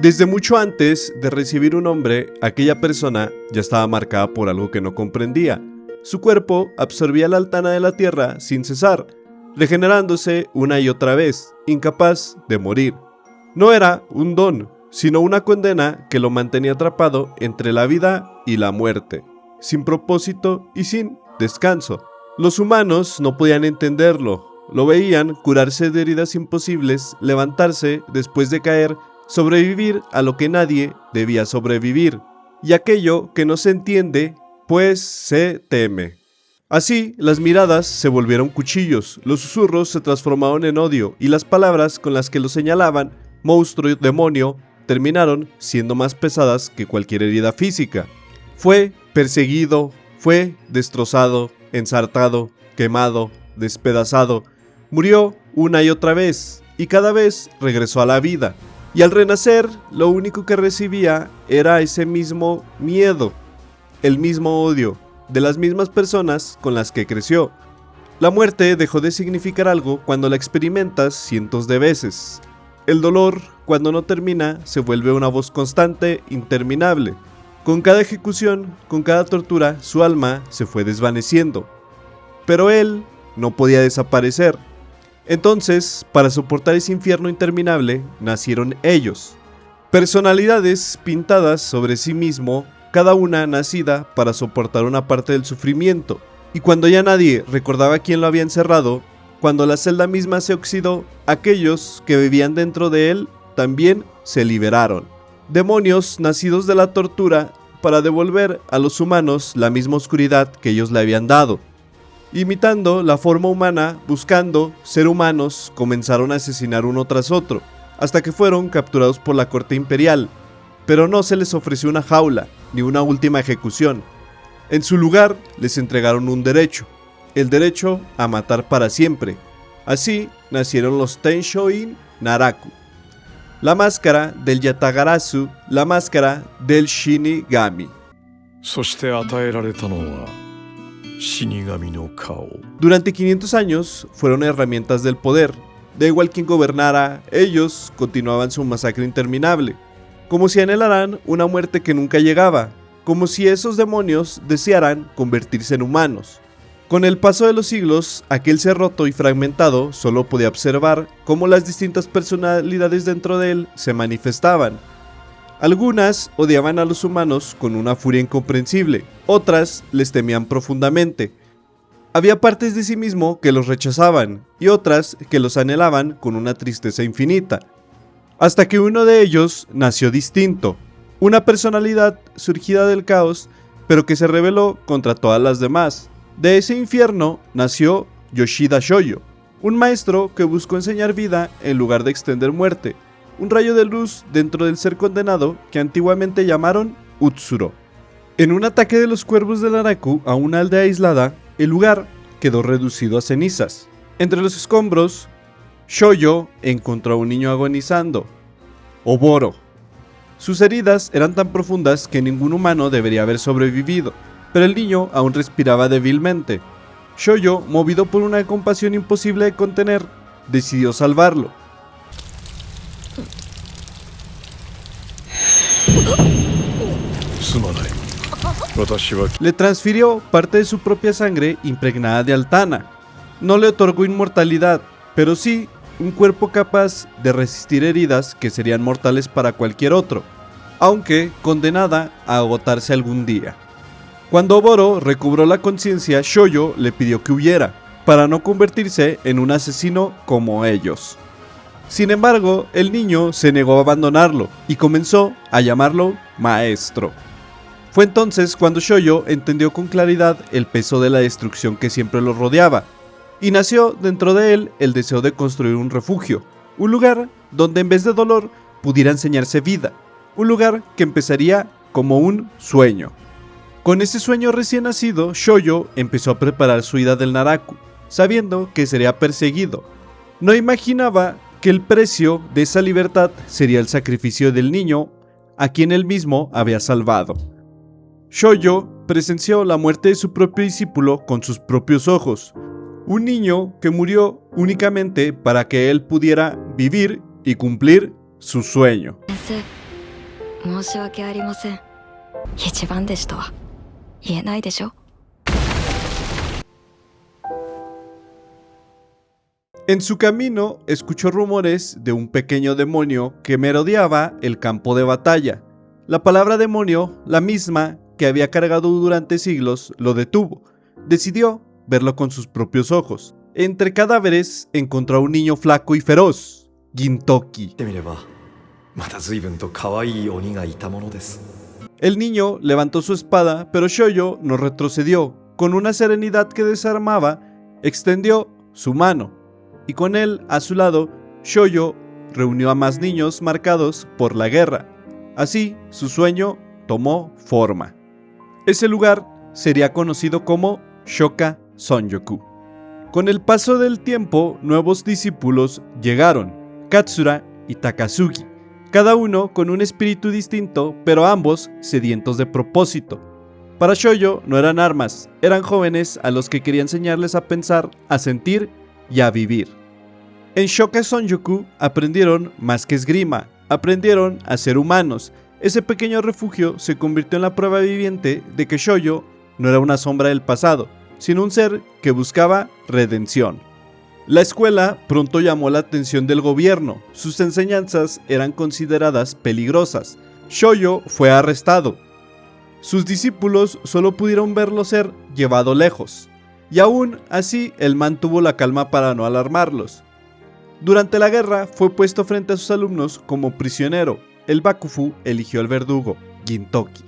Desde mucho antes de recibir un nombre, aquella persona ya estaba marcada por algo que no comprendía. Su cuerpo absorbía la altana de la tierra sin cesar, regenerándose una y otra vez, incapaz de morir. No era un don, sino una condena que lo mantenía atrapado entre la vida y la muerte, sin propósito y sin descanso. Los humanos no podían entenderlo, lo veían curarse de heridas imposibles, levantarse después de caer, sobrevivir a lo que nadie debía sobrevivir, y aquello que no se entiende, pues se teme. Así, las miradas se volvieron cuchillos, los susurros se transformaron en odio, y las palabras con las que lo señalaban, monstruo y demonio, terminaron siendo más pesadas que cualquier herida física. Fue perseguido, fue destrozado, ensartado, quemado, despedazado, murió una y otra vez, y cada vez regresó a la vida. Y al renacer, lo único que recibía era ese mismo miedo, el mismo odio, de las mismas personas con las que creció. La muerte dejó de significar algo cuando la experimentas cientos de veces. El dolor, cuando no termina, se vuelve una voz constante, interminable. Con cada ejecución, con cada tortura, su alma se fue desvaneciendo. Pero él no podía desaparecer. Entonces, para soportar ese infierno interminable, nacieron ellos. Personalidades pintadas sobre sí mismo, cada una nacida para soportar una parte del sufrimiento. Y cuando ya nadie recordaba quién lo había encerrado, cuando la celda misma se oxidó, aquellos que vivían dentro de él también se liberaron. Demonios nacidos de la tortura para devolver a los humanos la misma oscuridad que ellos le habían dado. Imitando la forma humana, buscando ser humanos, comenzaron a asesinar uno tras otro, hasta que fueron capturados por la corte imperial, pero no se les ofreció una jaula, ni una última ejecución. En su lugar, les entregaron un derecho, el derecho a matar para siempre. Así nacieron los Tenshoin Naraku, la máscara del Yatagarasu, la máscara del Shinigami. Durante 500 años fueron herramientas del poder. Da igual quien gobernara, ellos continuaban su masacre interminable, como si anhelaran una muerte que nunca llegaba, como si esos demonios desearan convertirse en humanos. Con el paso de los siglos, aquel ser roto y fragmentado solo podía observar cómo las distintas personalidades dentro de él se manifestaban. Algunas odiaban a los humanos con una furia incomprensible, otras les temían profundamente. Había partes de sí mismo que los rechazaban y otras que los anhelaban con una tristeza infinita. Hasta que uno de ellos nació distinto, una personalidad surgida del caos, pero que se rebeló contra todas las demás. De ese infierno nació Yoshida Shoyo, un maestro que buscó enseñar vida en lugar de extender muerte. Un rayo de luz dentro del ser condenado que antiguamente llamaron Utsuro. En un ataque de los cuervos del Naraku a una aldea aislada, el lugar quedó reducido a cenizas. Entre los escombros, Shoyo encontró a un niño agonizando, Oboro. Sus heridas eran tan profundas que ningún humano debería haber sobrevivido, pero el niño aún respiraba débilmente. Shoyo, movido por una compasión imposible de contener, decidió salvarlo. Le transfirió parte de su propia sangre impregnada de altana. No le otorgó inmortalidad, pero sí un cuerpo capaz de resistir heridas que serían mortales para cualquier otro, aunque condenada a agotarse algún día. Cuando Oboro recobró la conciencia, Shoyo le pidió que huyera, para no convertirse en un asesino como ellos. Sin embargo, el niño se negó a abandonarlo y comenzó a llamarlo maestro. Fue entonces cuando Shoyo entendió con claridad el peso de la destrucción que siempre lo rodeaba, y nació dentro de él el deseo de construir un refugio, un lugar donde en vez de dolor pudiera enseñarse vida, un lugar que empezaría como un sueño. Con ese sueño recién nacido, Shoyo empezó a preparar su ida del Naraku, sabiendo que sería perseguido. No imaginaba que el precio de esa libertad sería el sacrificio del niño a quien él mismo había salvado. Shoyo presenció la muerte de su propio discípulo con sus propios ojos, un niño que murió únicamente para que él pudiera vivir y cumplir su sueño. 申し訳ありません。一番弟子とは言えないでしょ。En su camino, escuchó rumores de un pequeño demonio que merodeaba el campo de batalla. La palabra demonio, la misma que había cargado durante siglos, lo detuvo. Decidió verlo con sus propios ojos. Entre cadáveres encontró a un niño flaco y feroz, Gintoki. El niño levantó su espada, pero Shoyo no retrocedió. Con una serenidad que desarmaba, extendió su mano. Y con él, a su lado, Shoyo reunió a más niños marcados por la guerra. Así, su sueño tomó forma. Ese lugar sería conocido como Shoka Sonjoku. Con el paso del tiempo, nuevos discípulos llegaron, Katsura y Takasugi, cada uno con un espíritu distinto, pero ambos sedientos de propósito. Para Shoyo no eran armas, eran jóvenes a los que quería enseñarles a pensar, a sentir y a vivir. En Shoka Sonjoku aprendieron más que esgrima, aprendieron a ser humanos. Ese pequeño refugio se convirtió en la prueba viviente de que Shoyo no era una sombra del pasado, sino un ser que buscaba redención. La escuela pronto llamó la atención del gobierno, sus enseñanzas eran consideradas peligrosas. Shoyo fue arrestado. Sus discípulos solo pudieron verlo ser llevado lejos. Y aún así, él mantuvo la calma para no alarmarlos. Durante la guerra, fue puesto frente a sus alumnos como prisionero. El Bakufu eligió al verdugo, Gintoki.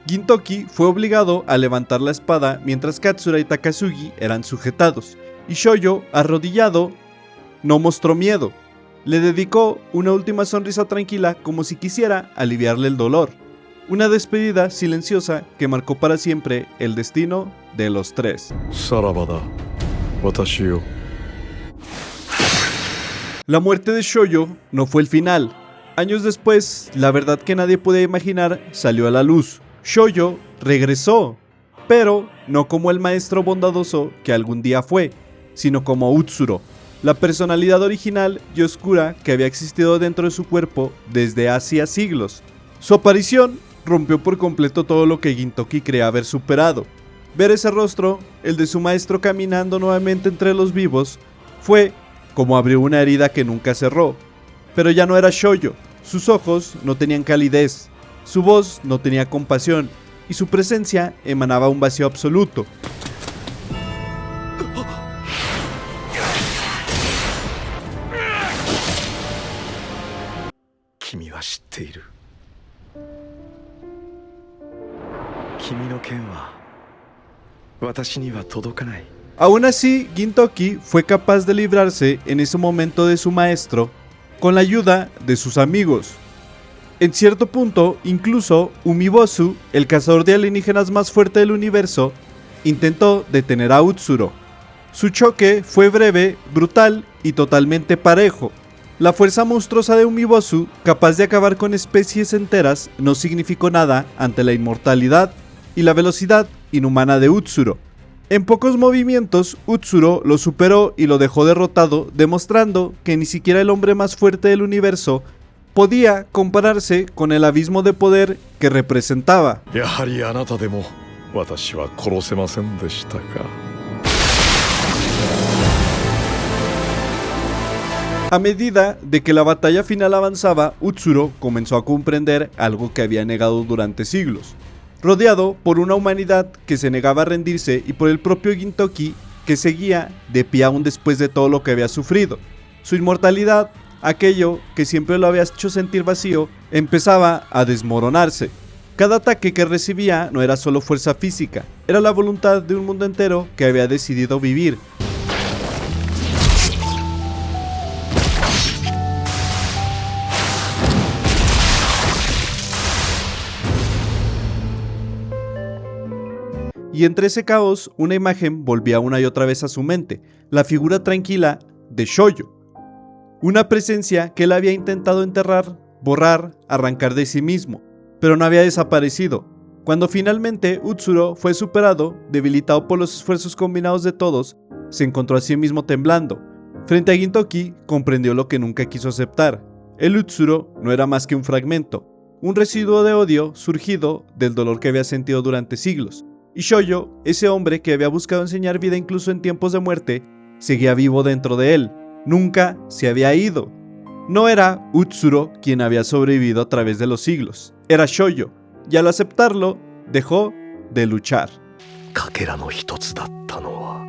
Gintoki fue obligado a levantar la espada mientras Katsura y Takasugi eran sujetados. Y Shoyo, arrodillado, no mostró miedo. Le dedicó una última sonrisa tranquila como si quisiera aliviarle el dolor. Una despedida silenciosa que marcó para siempre el destino de los tres. La muerte de Shoyo no fue el final. Años después, la verdad que nadie podía imaginar salió a la luz. Shoyo regresó, pero no como el maestro bondadoso que algún día fue, sino como Utsuro, la personalidad original y oscura que había existido dentro de su cuerpo desde hacía siglos. Su aparición rompió por completo todo lo que Gintoki creía haber superado. Ver ese rostro, el de su maestro caminando nuevamente entre los vivos, fue como abrió una herida que nunca cerró. Pero ya no era Shoyo, sus ojos no tenían calidez, su voz no tenía compasión y su presencia emanaba un vacío absoluto. Aún así, Gintoki fue capaz de librarse en ese momento de su maestro con la ayuda de sus amigos. En cierto punto, incluso Umibozu, el cazador de alienígenas más fuerte del universo, intentó detener a Utsuro. Su choque fue breve, brutal y totalmente parejo. La fuerza monstruosa de Umibozu, capaz de acabar con especies enteras, no significó nada ante la inmortalidad y la velocidad inhumana de Utsuro. En pocos movimientos, Utsuro lo superó y lo dejó derrotado, demostrando que ni siquiera el hombre más fuerte del universo podía compararse con el abismo de poder que representaba. A medida de que la batalla final avanzaba, Utsuro comenzó a comprender algo que había negado durante siglos. Rodeado por una humanidad que se negaba a rendirse y por el propio Gintoki que seguía de pie aún después de todo lo que había sufrido. Su inmortalidad, aquello que siempre lo había hecho sentir vacío, empezaba a desmoronarse. Cada ataque que recibía no era solo fuerza física, era la voluntad de un mundo entero que había decidido vivir. Y entre ese caos, una imagen volvía una y otra vez a su mente, la figura tranquila de Shoyo. Una presencia que él había intentado enterrar, borrar, arrancar de sí mismo, pero no había desaparecido. Cuando finalmente Utsuro fue superado, debilitado por los esfuerzos combinados de todos, se encontró a sí mismo temblando. Frente a Gintoki, comprendió lo que nunca quiso aceptar. El Utsuro no era más que un fragmento, un residuo de odio surgido del dolor que había sentido durante siglos. Y Shoyo, ese hombre que había buscado enseñar vida incluso en tiempos de muerte, seguía vivo dentro de él. Nunca se había ido. No era Utsuro quien había sobrevivido a través de los siglos, era Shoyo, y al aceptarlo, dejó de luchar. かけらの一つだったのは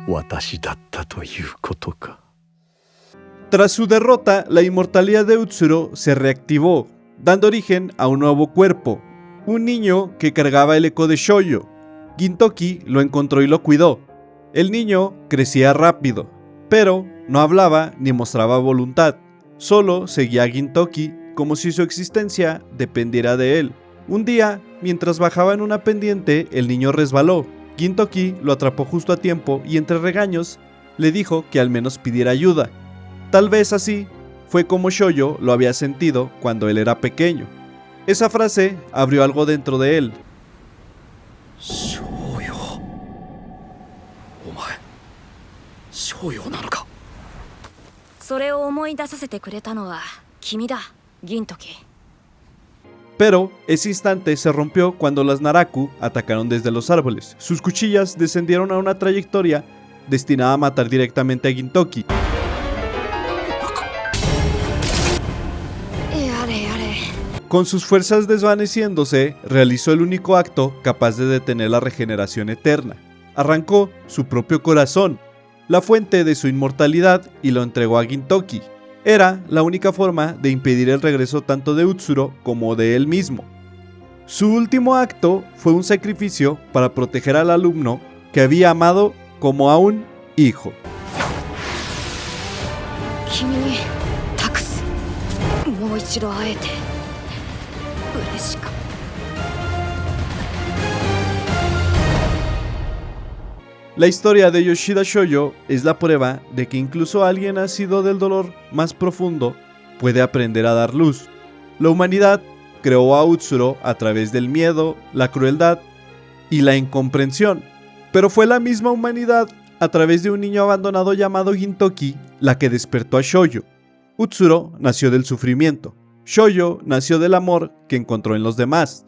私だったということか。 Tras su derrota, la inmortalidad de Utsuro se reactivó, dando origen a un nuevo cuerpo, un niño que cargaba el eco de Shoyo. Gintoki lo encontró y lo cuidó. El niño crecía rápido, pero no hablaba ni mostraba voluntad, solo seguía a Gintoki como si su existencia dependiera de él. Un día, mientras bajaba en una pendiente, el niño resbaló. Gintoki lo atrapó justo a tiempo y entre regaños le dijo que al menos pidiera ayuda. Tal vez así fue como Shoyo lo había sentido cuando él era pequeño. Esa frase abrió algo dentro de él. 翔陽、お前翔陽なのか。それを思い出させてくれたのは君だ、銀時。 Pero ese instante se rompió cuando las Naraku atacaron desde los árboles. Sus cuchillas descendieron a una trayectoria destinada a matar directamente a Gintoki. Con sus fuerzas desvaneciéndose, realizó el único acto capaz de detener la regeneración eterna. Arrancó su propio corazón, la fuente de su inmortalidad, y lo entregó a Gintoki. Era la única forma de impedir el regreso tanto de Utsuro como de él mismo. Su último acto fue un sacrificio para proteger al alumno que había amado como a un hijo. La historia de Yoshida Shoyo es la prueba de que incluso alguien nacido del dolor más profundo puede aprender a dar luz. La humanidad creó a Utsuro a través del miedo, la crueldad y la incomprensión, pero fue la misma humanidad a través de un niño abandonado llamado Gintoki la que despertó a Shoyo. Utsuro nació del sufrimiento, Shoyo nació del amor que encontró en los demás.